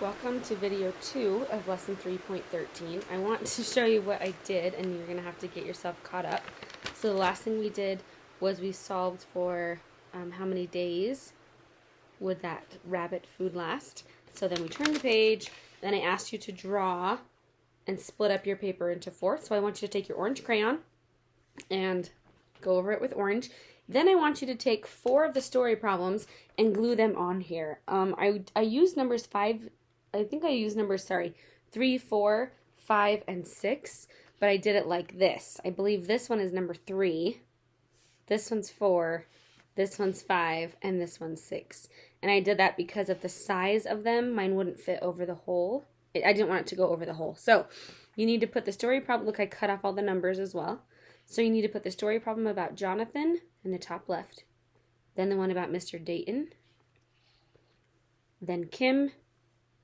Welcome to video 2 of lesson 3.13. I want to show you what I did, and you're going to have to get yourself caught up. So the last thing we did was we solved for how many days would that rabbit food last. So then we turned the page, then I asked you to draw and split up your paper into 4. So I want you to take your orange crayon and go over it with orange. Then I want you to take 4 of the story problems and glue them on here. I used numbers 3, 4, 5, and 6, but I did it like this. I believe this one is number 3, this one's 4, this one's 5, and this one's 6. And I did that because of the size of them. Mine wouldn't fit over the hole. I didn't want it to go over the hole. So you need to put the story problem. Look, I cut off all the numbers as well. So you need to put the story problem about Jonathan in the top left, then the one about Mr. Dayton, then Kim,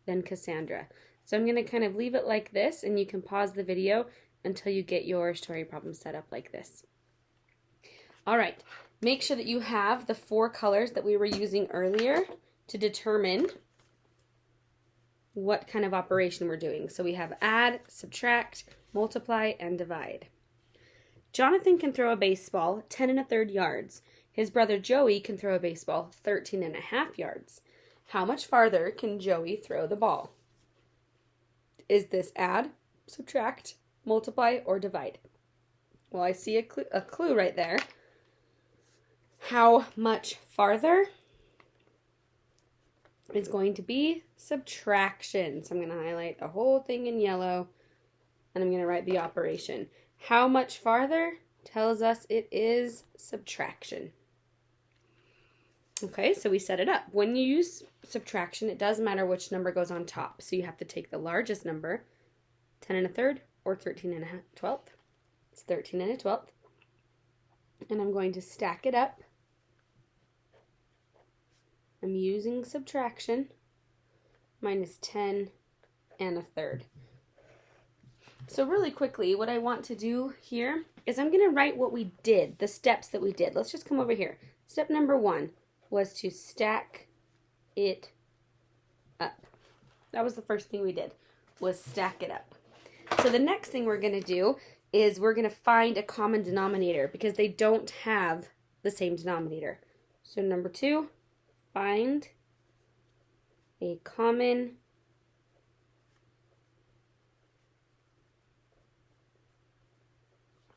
then Cassandra. So I'm going to kind of leave it like this, and you can pause the video until you get your story problem set up like this. All right, make sure that you have the 4 colors that we were using earlier to determine what kind of operation we're doing. So we have add, subtract, multiply, and divide. Jonathan can throw a baseball 10 1/3 yards. His brother Joey can throw a baseball 13 1/2 yards. How much farther can Joey throw the ball? Is this add, subtract, multiply, or divide? Well, I see a clue right there. How much farther is going to be subtraction. So I'm going to highlight the whole thing in yellow, and I'm going to write the operation. How much farther tells us it is subtraction. Okay, so we set it up. When you use subtraction, it doesn't matter which number goes on top. So you have to take the largest number, 10 1/3 or 13 1/12. It's 13 1/12. And I'm going to stack it up. I'm using subtraction. Minus 10 1/3. So really quickly, what I want to do here is I'm going to write what we did, the steps that we did. Let's just come over here. Step number 1 was to stack it up. That was the first thing we did, was stack it up. So the next thing we're going to do is we're going to find a common denominator because they don't have the same denominator. So number 2, find a common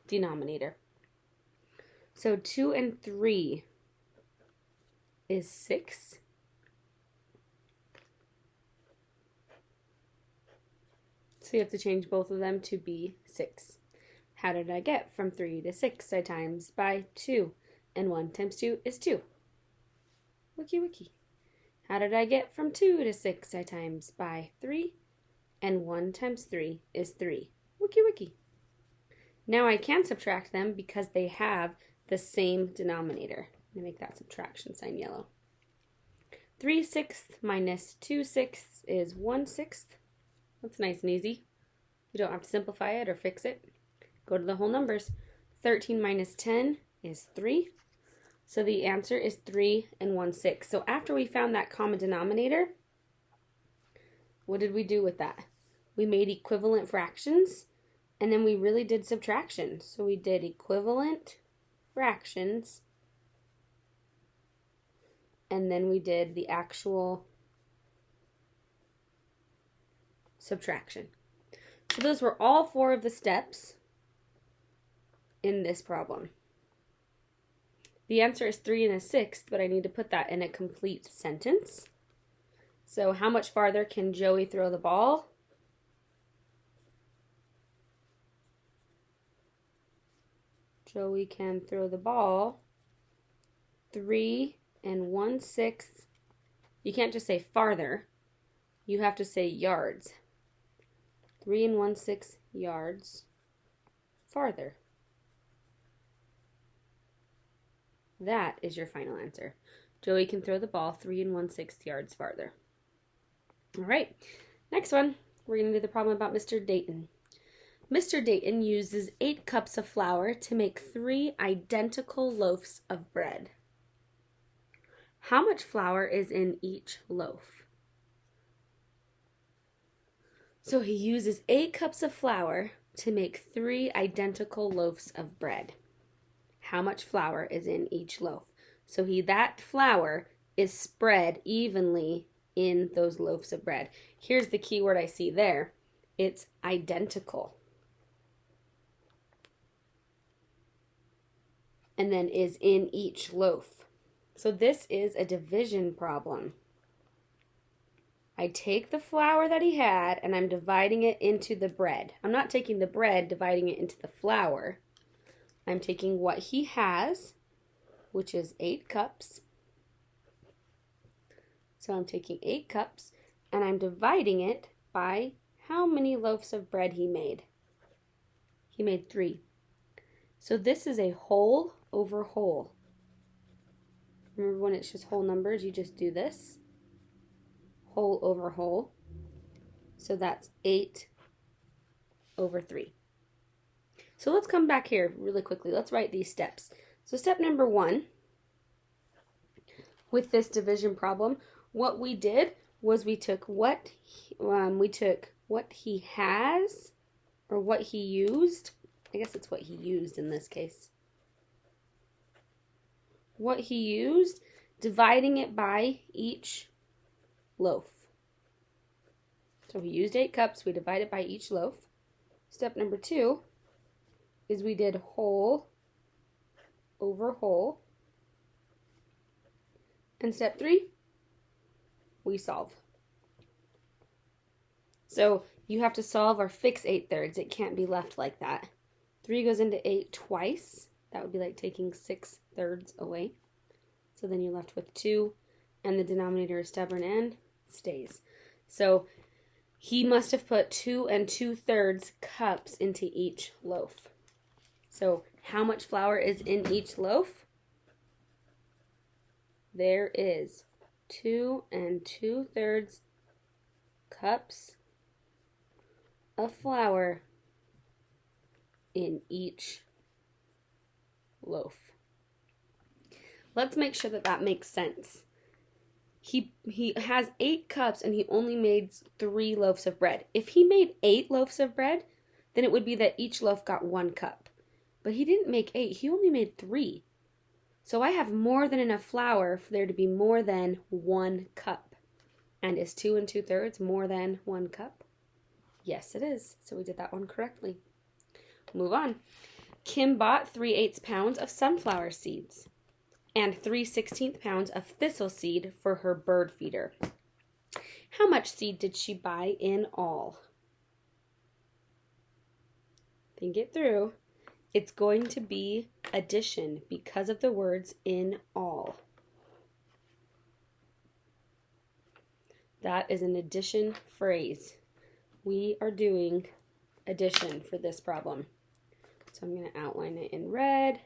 denominator. So 2 and 3 is 6. So you have to change both of them to be 6. How did I get from 3 to 6? I times by 2. And 1 times 2 is 2. Wiki wiki. How did I get from 2 to 6? I times by 3. And 1 times 3 is 3. Wiki wiki. Now I can subtract them because they have the same denominator. I'm going to make that subtraction sign yellow. 3/6 minus 2/6 is 1/6. That's nice and easy. You don't have to simplify it or fix it. Go to the whole numbers. 13 minus 10 is 3. So the answer is 3 1/6. So after we found that common denominator, what did we do with that? We made equivalent fractions. And then we really did subtraction. So we did equivalent fractions. And then we did the actual subtraction. So those were all 4 of the steps in this problem. The answer is 3 1/6, but I need to put that in a complete sentence. So how much farther can Joey throw the ball? Joey can throw the ball 3 1/6. You can't just say farther. You have to say yards. 3 1/6 yards farther. That is your final answer. Joey can throw the ball 3 1/6 yards farther. All right, next one. We're going to do the problem about Mr. Dayton. Mr. Dayton uses 8 cups of flour to make 3 identical loaves of bread. How much flour is in each loaf? So he uses 8 cups of flour to make 3 identical loaves of bread. How much flour is in each loaf? So that flour is spread evenly in those loaves of bread. Here's the key word I see there. It's identical. And then is in each loaf. So this is a division problem. I take the flour that he had and I'm dividing it into the bread. I'm not taking the bread, dividing it into the flour. I'm taking what he has, which is 8 cups. So I'm taking 8 cups and I'm dividing it by how many loaves of bread he made. He made 3. So this is a whole over whole. Remember when it's just whole numbers, you just do this. Whole over whole. So that's 8 over 3. So let's come back here really quickly. Let's write these steps. So step number 1, with this division problem, what we did was we took what he has, or what he used. I guess it's what he used in this case. What he used, dividing it by each loaf. So he used 8 cups, we divide it by each loaf. Step number 2 is we did whole over whole. And step 3, we solve. So you have to solve or fix 8/3. It can't be left like that. 3 goes into 8 twice. That would be like taking 6/3 away. So then you're left with 2, and the denominator is stubborn and stays. So he must have put 2 2/3 cups into each loaf. So how much flour is in each loaf? There is 2 2/3 cups of flour in each loaf. Let's make sure that makes sense. He has 8 cups and he only made 3 loaves of bread. If he made 8 loaves of bread, then it would be that each loaf got 1 cup. But he didn't make 8, he only made 3. So I have more than enough flour for there to be more than 1 cup. And is 2 2/3 more than 1 cup? Yes, it is. So we did that one correctly. Move on. Kim bought 3/8 pounds of sunflower seeds and 3/16 pounds of thistle seed for her bird feeder. How much seed did she buy in all? Think it through. It's going to be addition because of the words in all. That is an addition phrase. We are doing addition for this problem. So I'm going to outline it in red.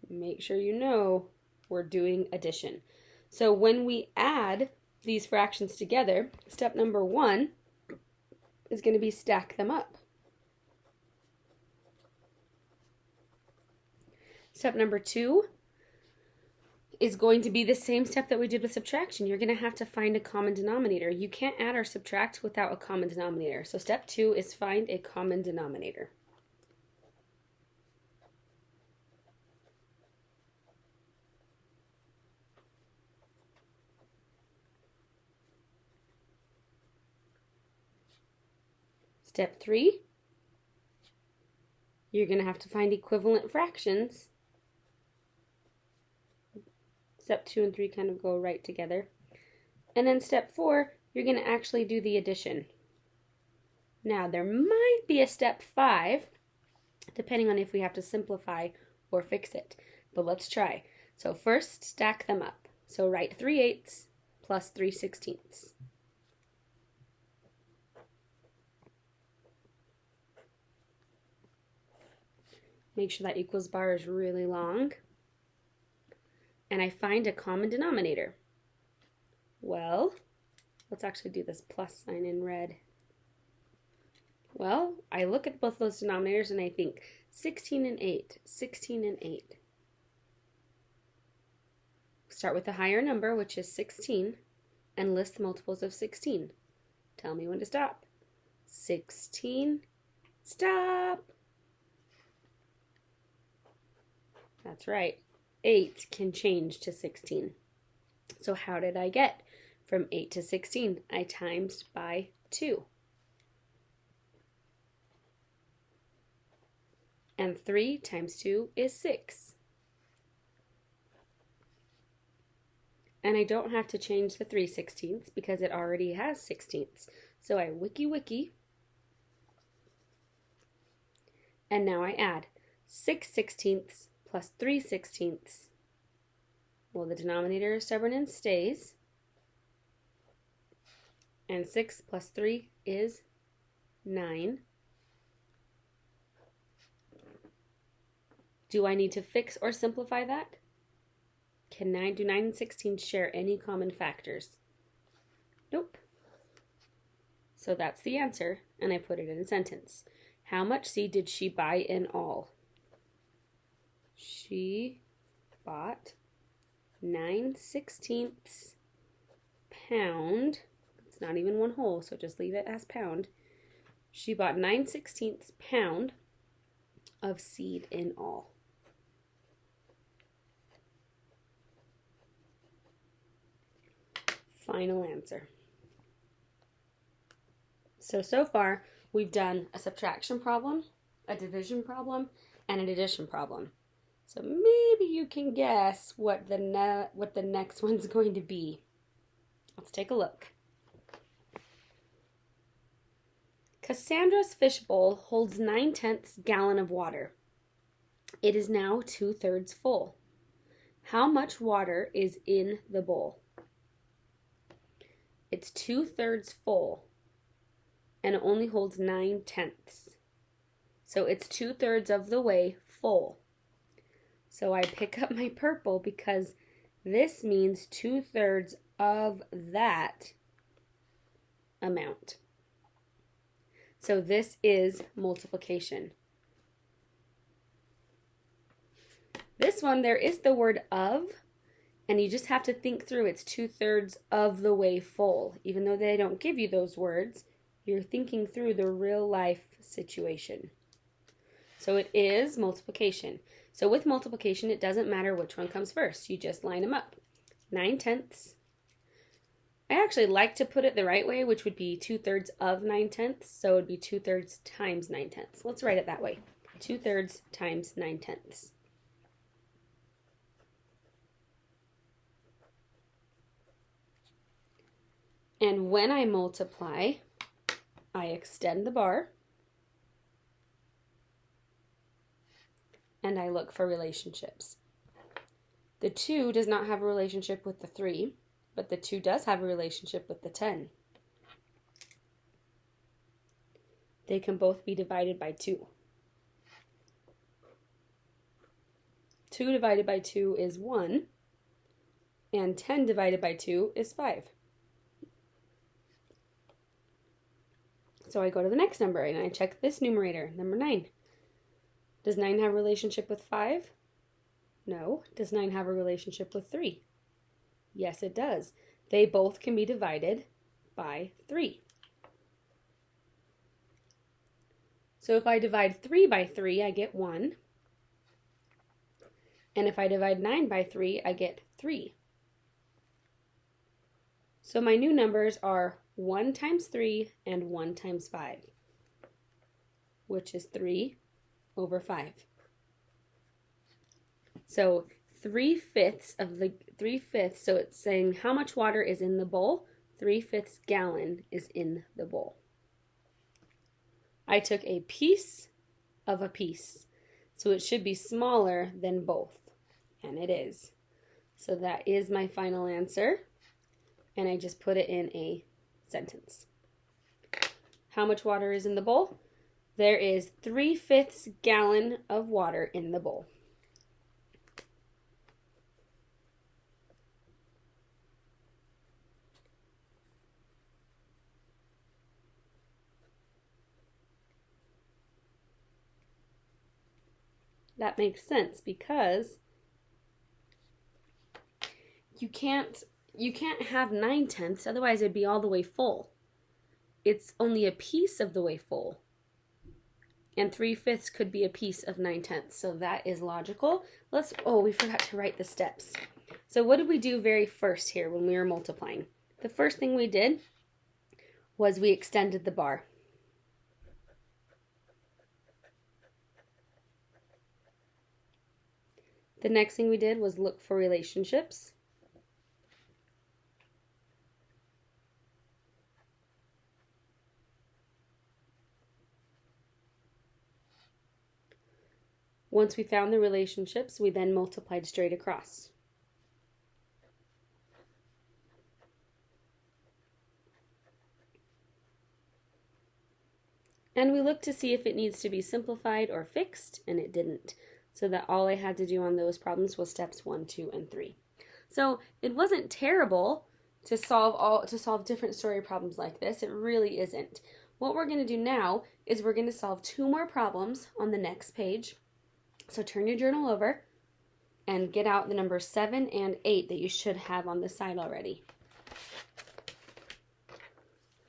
Make sure you know we're doing addition. So when we add these fractions together, step number 1 is going to be stack them up. Step number 2 is going to be the same step that we did with subtraction. You're going to have to find a common denominator. You can't add or subtract without a common denominator. So step 2 is find a common denominator. Step 3, you're going to have to find equivalent fractions. Step 2 and 3 kind of go right together. And then step 4, you're going to actually do the addition. Now, there might be a step 5, depending on if we have to simplify or fix it. But let's try. So first, stack them up. So write 3/8 plus 3/16. Make sure that equals bar is really long. And I find a common denominator. Well, let's actually do this plus sign in red. Well, I look at both those denominators and I think 16 and 8, 16 and 8. Start with the higher number, which is 16, and list the multiples of 16. Tell me when to stop. 16, stop. That's right. 8 can change to 16. So how did I get from 8 to 16? I times by 2. And 3 times 2 is 6. And I don't have to change the 3/16 because it already has 16ths. So I wiki, and now I add 6/16 plus 3/16. Well, the denominator is stubborn and stays. And 6 plus 3 is 9. Do I need to fix or simplify that? Do 9 and 16 share any common factors? Nope. So that's the answer, and I put it in a sentence. How much seed did she buy in all? She bought 9/16 pound. It's not even one whole, so just leave it as pound. She bought 9/16 pound of seed in all. Final answer. So far, we've done a subtraction problem, a division problem, and an addition problem. So maybe you can guess what the next one's going to be. Let's take a look. Cassandra's fishbowl holds 9/10 gallon of water. It is now 2/3 full. How much water is in the bowl? It's 2/3 full, and it only holds 9/10. So it's 2/3 of the way full. So I pick up my purple because this means 2/3 of that amount. So this is multiplication. This one, there is the word of, and you just have to think through it's 2/3 of the way full. Even though they don't give you those words, you're thinking through the real life situation. So it is multiplication. So with multiplication, it doesn't matter which one comes first. You just line them up. 9/10. I actually like to put it the right way, which would be 2/3 of 9/10. So it would be 2/3 times 9/10. Let's write it that way. 2/3 times 9/10. And when I multiply, I extend the bar and I look for relationships. The 2 does not have a relationship with the 3, but the 2 does have a relationship with the 10. They can both be divided by 2. 2 divided by 2 is 1, and 10 divided by 2 is 5. So I go to the next number and I check this numerator, number 9. Does 9 have a relationship with 5? No. Does 9 have a relationship with 3? Yes, it does. They both can be divided by 3. So if I divide 3 by 3, I get 1. And if I divide 9 by 3, I get 3. So my new numbers are 1 times 3 and 1 times 5, which is 3 over 5. So 3/5 of the 3/5, so it's saying how much water is in the bowl. 3/5 gallon is in the bowl. I took a piece of a piece, so it should be smaller than both, and it is. So that is my final answer, and I just put it in a sentence. How much water is in the bowl? There is 3/5 gallon of water in the bowl. That makes sense because you can't you can't have 9/10, otherwise it'd be all the way full. It's only a piece of the way full. And 3/5 could be a piece of 9/10. So that is logical. We forgot to write the steps. So what did we do very first here when we were multiplying? The first thing we did was we extended the bar. The next thing we did was look for relationships. Once we found the relationships, we then multiplied straight across. And we looked to see if it needs to be simplified or fixed, and it didn't. So that all I had to do on those problems was steps 1, 2, and 3. So it wasn't terrible to solve different story problems like this. It really isn't. What we're going to do now is we're going to solve 2 more problems on the next page. So turn your journal over and get out the numbers 7 and 8 that you should have on the side already.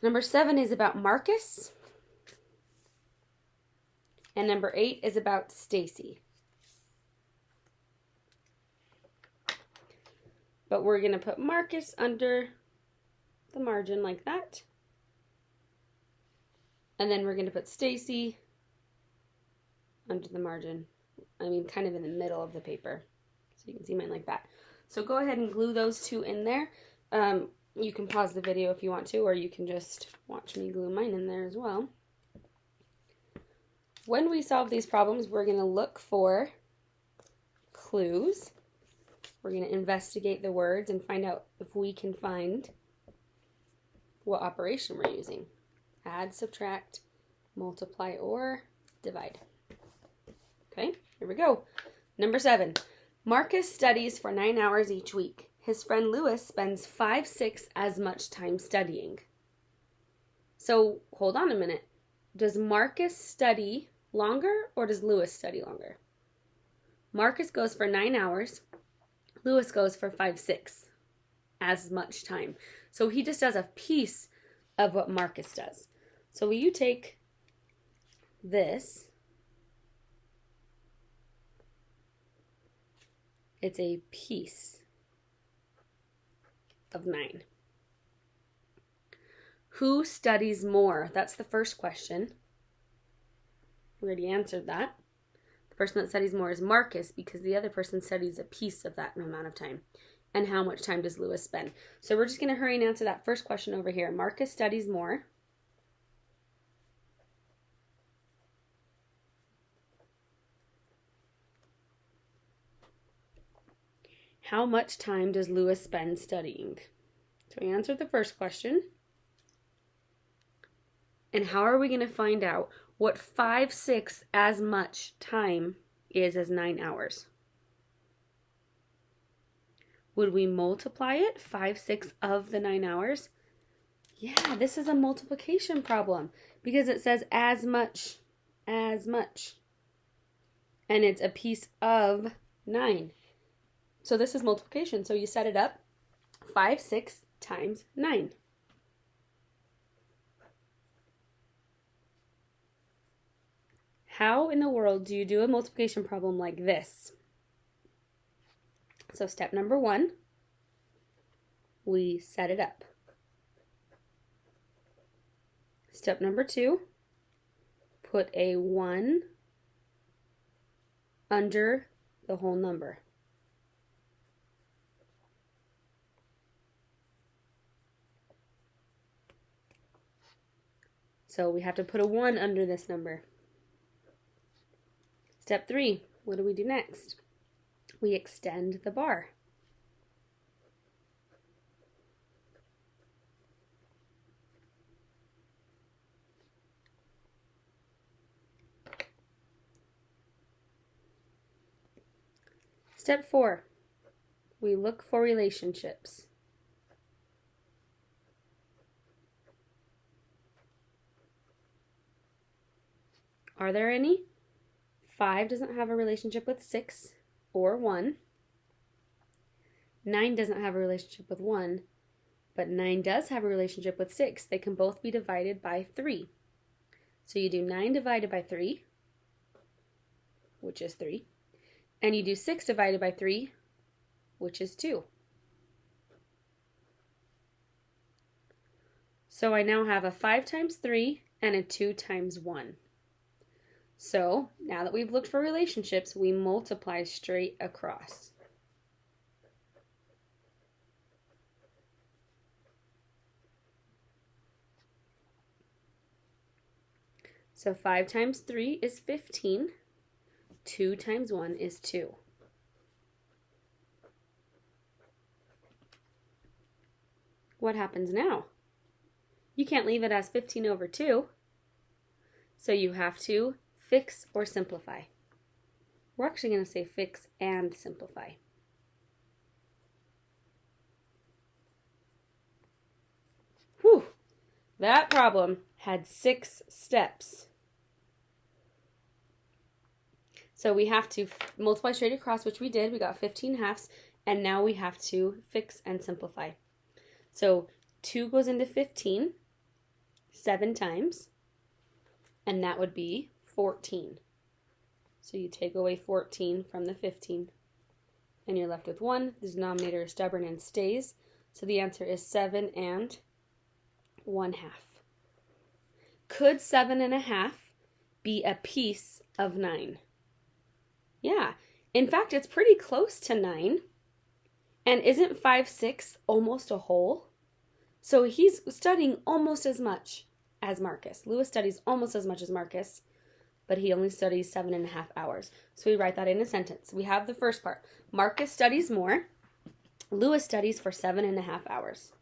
Number 7 is about Marcus. And number 8 is about Stacy. But we're going to put Marcus under the margin like that. And then we're going to put Stacy under the margin. Kind of in the middle of the paper. So you can see mine like that. So go ahead and glue those 2 in there. You can pause the video if you want to, or you can just watch me glue mine in there as well. When we solve these problems, we're going to look for clues. We're going to investigate the words and find out if we can find what operation we're using. Add, subtract, multiply, or divide. Okay, here we go. Number 7. Marcus studies for 9 hours each week. His friend Lewis spends 5/6 as much time studying. So, hold on a minute. Does Marcus study longer or does Lewis study longer? Marcus goes for 9 hours. Lewis goes for 5/6 as much time. So he just does a piece of what Marcus does. So will you take this? It's a piece of 9. Who studies more? That's the first question. We already answered that. The person that studies more is Marcus because the other person studies a piece of that amount of time. And how much time does Lewis spend? So we're just going to hurry and answer that first question over here. Marcus studies more. How much time does Lewis spend studying? So we answered the first question. And how are we going to find out what 5/6 as much time is as 9 hours? Would we multiply it? 5/6 of the 9 hours? Yeah, this is a multiplication problem because it says as much. And it's a piece of 9. So this is multiplication. So you set it up. 5/6 times 9. How in the world do you do a multiplication problem like this? So step number 1, we set it up. Step number 2, put a 1 under the whole number. So we have to put a 1 under this number. Step 3, what do we do next? We extend the bar. Step 4, we look for relationships. Are there any? 5 doesn't have a relationship with 6 or 1. 9 doesn't have a relationship with 1, but 9 does have a relationship with 6. They can both be divided by 3. So you do 9 divided by 3, which is 3, and you do 6 divided by 3, which is 2. So I now have a 5 times 3 and a 2 times 1. So now that we've looked for relationships, we multiply straight across. So 5 times 3 is 15. 2 times 1 is 2. What happens now? You can't leave it as 15 over 2. So you have to fix or simplify. We're actually going to say fix and simplify. Whew! That problem had 6 steps. So we have to multiply straight across, which we did. We got 15 halves, and now we have to fix and simplify. So 2 goes into 15 7 times, and that would be 14. So you take away 14 from the 15, and you're left with 1. The denominator is stubborn and stays. So the answer is 7 1/2. Could 7 1/2 be a piece of 9? Yeah. In fact, it's pretty close to 9. And isn't 5/6 almost a whole? So he's studying almost as much as Marcus. Lewis studies almost as much as Marcus, but he only studies 7 1/2 hours. So we write that in a sentence. We have the first part. Marcus studies more. Lewis studies for 7 1/2 hours.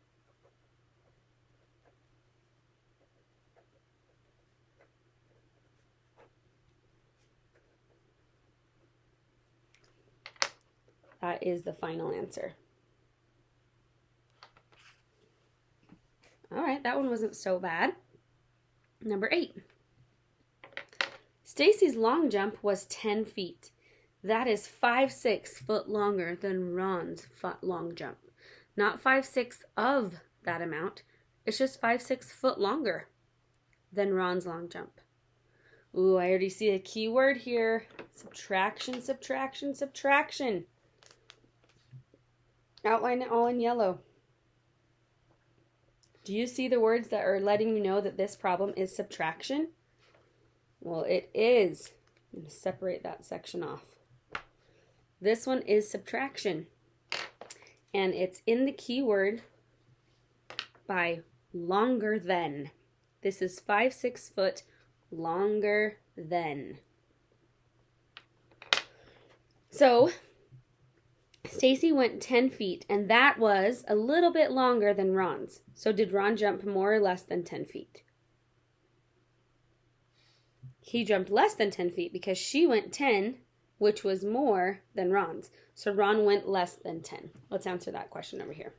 That is the final answer. All right, that one wasn't so bad. Number 8. Stacy's long jump was 10 feet. That is 5/6 foot longer than Ron's long jump. Not 5/6 of that amount. It's just 5/6 foot longer than Ron's long jump. Ooh, I already see a key word here. Subtraction, subtraction, subtraction. Outline it all in yellow. Do you see the words that are letting you know that this problem is subtraction? Well, it is. I'm going to separate that section off. This one is subtraction. And it's in the keyword by longer than. This is 5/6 foot longer than. So Stacy went 10 feet, and that was a little bit longer than Ron's. So did Ron jump more or less than 10 feet? He jumped less than 10 feet because she went 10, which was more than Ron's. So Ron went less than 10. Let's answer that question over here.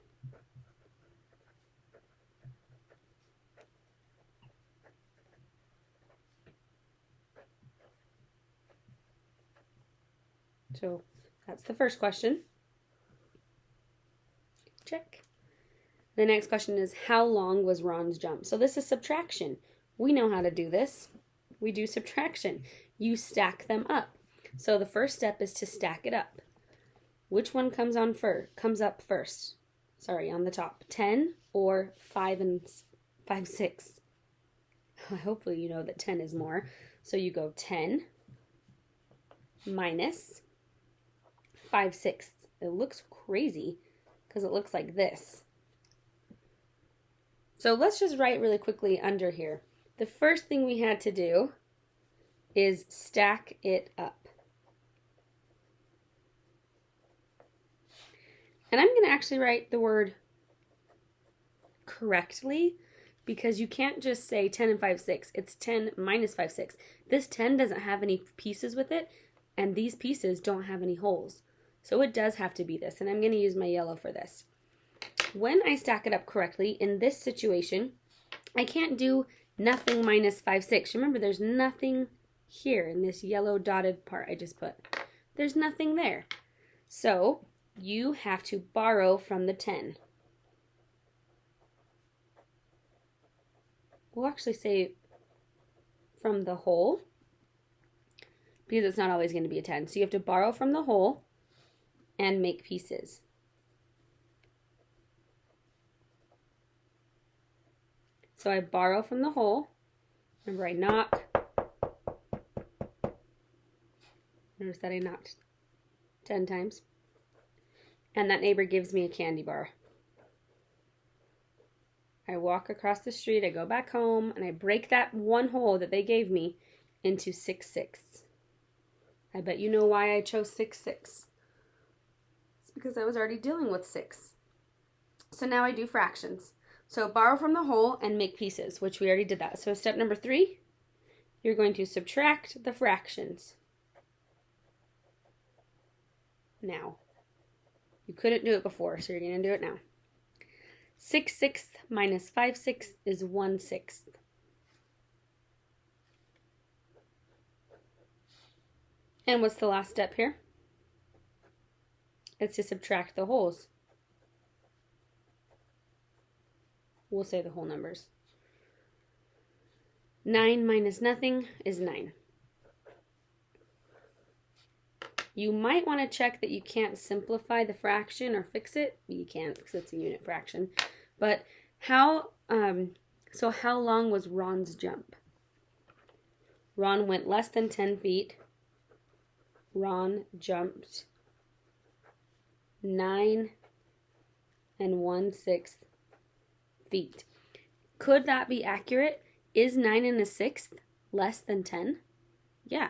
So that's the first question. Check. The next question is, how long was Ron's jump? So this is subtraction. We know how to do this. We do subtraction. You stack them up. So the first step is to stack it up. Which one comes up first? Sorry, on the top. 10 or 5 and 5/6? Hopefully you know that 10 is more. So you go 10 minus 5/6. It looks crazy because it looks like this. So let's just write really quickly under here. The first thing we had to do is stack it up. And I'm going to actually write the word correctly because you can't just say 10 and 5/6. It's 10 minus 5/6. This 10 doesn't have any pieces with it, and these pieces don't have any holes. So it does have to be this, and I'm going to use my yellow for this. When I stack it up correctly, in this situation, I can't do nothing minus 5/6. Remember, there's nothing here in this yellow dotted part I just put. There's nothing there. So you have to borrow from the 10. We'll actually say from the whole, because it's not always going to be a 10. So you have to borrow from the whole and make pieces. So I borrow from the whole. Remember, I knock. Notice that I knocked 10 times. And that neighbor gives me a candy bar. I walk across the street, I go back home, and I break that one whole that they gave me into 6 sixths. I bet you know why I chose 6 sixths. It's because I was already dealing with 6. So now I do fractions. So borrow from the whole and make pieces, which we already did that. So step number 3, you're going to subtract the fractions. Now, you couldn't do it before, so you're going to do it now. 6 sixths minus 5 sixths is 1 sixth. And what's the last step here? It's to subtract the wholes. We'll say the whole numbers. 9 minus nothing is 9. You might want to check that you can't simplify the fraction or fix it. You can't because it's a unit fraction. But how long was Ron's jump? Ron went less than 10 feet. Ron jumped 9 1/6 feet. Could that be accurate? Is 9 1/6 less than 10? Yeah.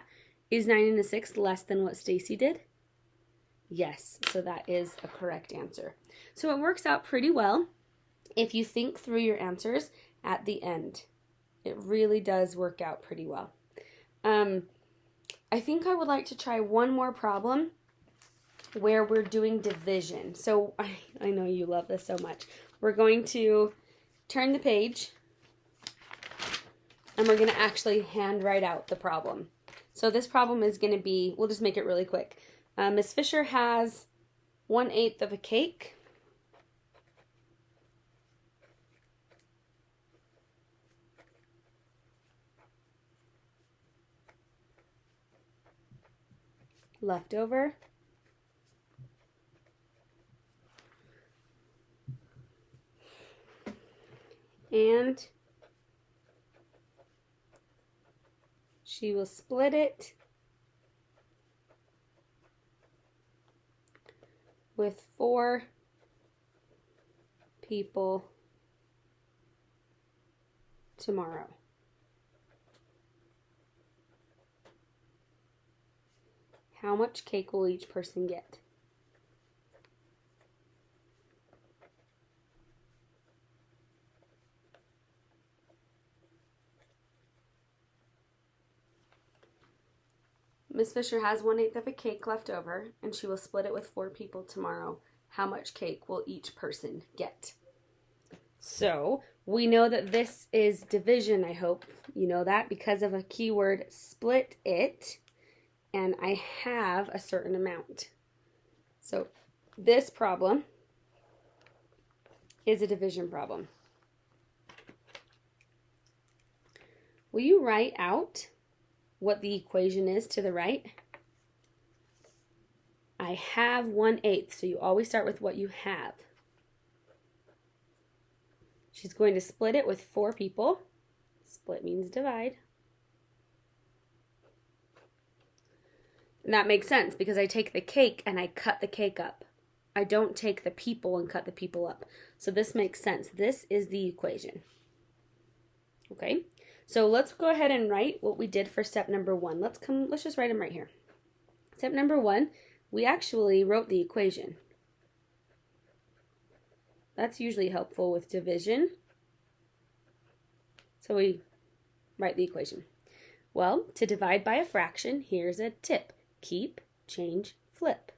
Is 9 1/6 less than what Stacy did? Yes, so that is a correct answer. So it works out pretty well if you think through your answers at the end. It really does work out pretty well. I think I would like to try one more problem where we're doing division. So I know you love this so much. We're going to turn the page and we're going to actually handwrite out the problem. So this problem is going to be, we'll just make it really quick. Miss Fisher has 1/8 of a cake. Left over. And she will split it with 4 people tomorrow. How much cake will each person get? Miss Fisher has 1/8 of a cake left over, and she will split it with 4 people tomorrow. How much cake will each person get? So we know that this is division, I hope you know that, because of a keyword, split it, and I have a certain amount. So this problem is a division problem. Will you write out what the equation is to the right? I have 1/8, so you always start with what you have. She's going to split it with 4 people. Split means divide. And that makes sense because I take the cake and I cut the cake up. I don't take the people and cut the people up. So this makes sense. This is the equation. Okay? So let's go ahead and write what we did for step number 1. Let's just write them right here. Step number 1, we actually wrote the equation. That's usually helpful with division. So we write the equation. Well, to divide by a fraction, here's a tip. Keep, change, flip.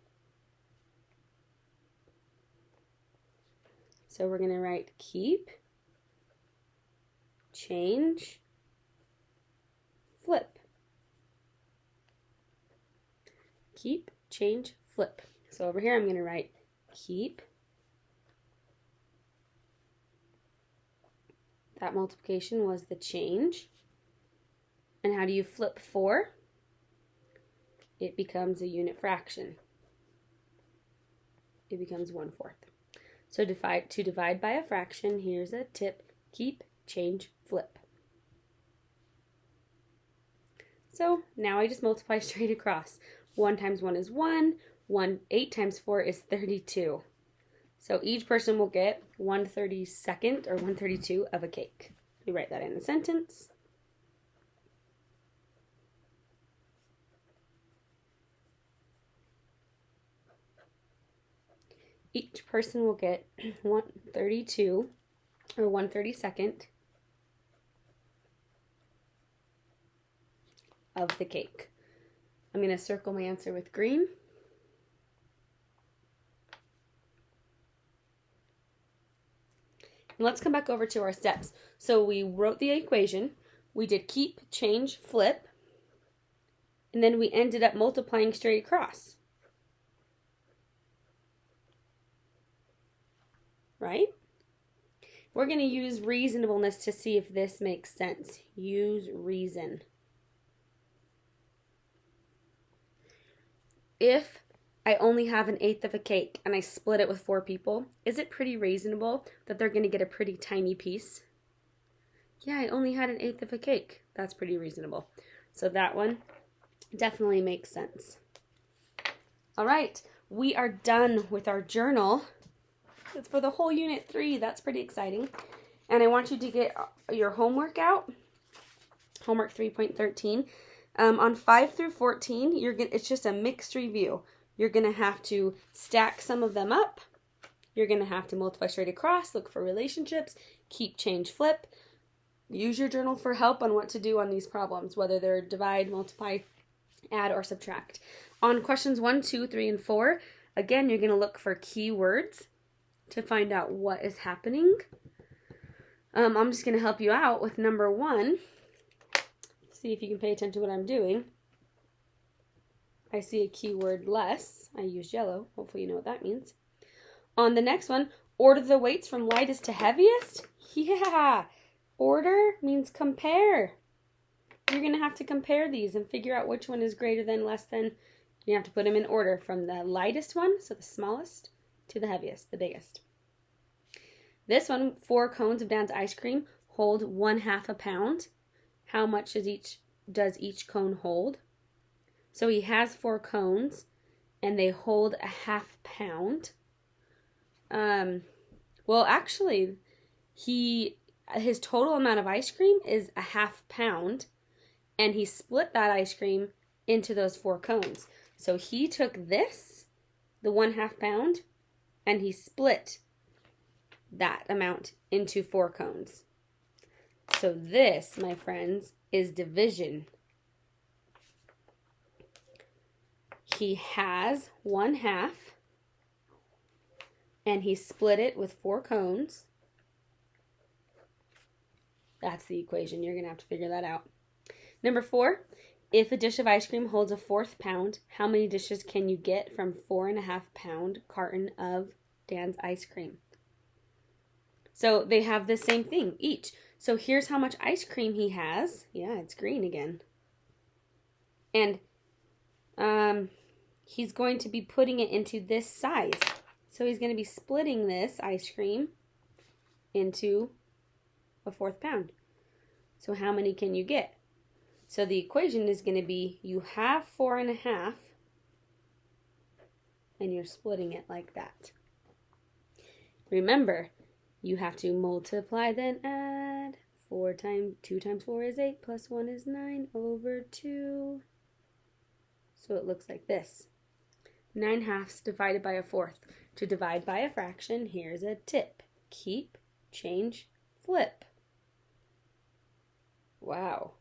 So we're going to write keep, change, flip. Keep, change, flip. So over here I'm going to write keep. That multiplication was the change. And how do you flip 4? It becomes a unit fraction. It becomes 1/4. So to divide by a fraction, here's a tip. Keep, change, flip. So now I just multiply straight across. 1 times 1 is 1. 8 times 4 is 32. So each person will get 1/32 or 1/32 of a cake. We write that in a sentence. Each person will get 1/32 or 1/32 of the cake. I'm going to circle my answer with green. And let's come back over to our steps. So we wrote the equation, we did keep, change, flip, and then we ended up multiplying straight across. Right? We're going to use reasonableness to see if this makes sense. Use reason. If I only have 1/8 of a cake and I split it with 4 people, is it pretty reasonable that they're going to get a pretty tiny piece? Yeah, I only had 1/8 of a cake. That's pretty reasonable. So that one definitely makes sense. All right, we are done with our journal. It's for the whole Unit 3. That's pretty exciting. And I want you to get your homework out. Homework 3.13. On 5 through 14, it's just a mixed review. You're going to have to stack some of them up. You're going to have to multiply straight across, look for relationships, keep, change, flip. Use your journal for help on what to do on these problems, whether they're divide, multiply, add, or subtract. On questions 1, 2, 3, and 4, again, you're going to look for keywords to find out what is happening. I'm just going to help you out with number 1. See if you can pay attention to what I'm doing. I see a keyword less. I used yellow. Hopefully you know what that means. On the next one, order the weights from lightest to heaviest. Yeah, order means compare. You're going to have to compare these and figure out which one is greater than, less than. You have to put them in order from the lightest one, so the smallest, to the heaviest, the biggest. This one, 4 cones of Dan's ice cream hold 1/2 a pound. How much does each cone hold? So he has 4 cones, and they hold 1/2 pound. Well, actually, his total amount of ice cream is 1/2 pound, and he split that ice cream into those 4 cones. So he took this, the 1/2 pound, and he split that amount into 4 cones. So this, my friends, is division. He has 1/2, and he split it with 4 cones. That's the equation. You're going to have to figure that out. Number 4, if a dish of ice cream holds 1/4 pound, how many dishes can you get from 4.5 pound carton of Dan's ice cream? So they have the same thing each. So here's how much ice cream he has. Yeah, it's green again. And he's going to be putting it into this size. So he's going to be splitting this ice cream into 1/4 pound. So how many can you get? So the equation is going to be you have 4.5 and you're splitting it like that. Remember, you have to multiply then add. 2 times 4 is 8 plus 1 is 9 over 2. So it looks like this. 9/2 divided by 1/4. To divide by a fraction, here's a tip. Keep, change, flip. Wow.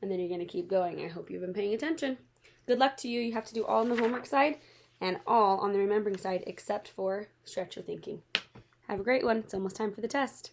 And then you're going to keep going. I hope you've been paying attention. Good luck to you. You have to do all on the homework side and all on the remembering side except for stretch your thinking. Have a great one. It's almost time for the test.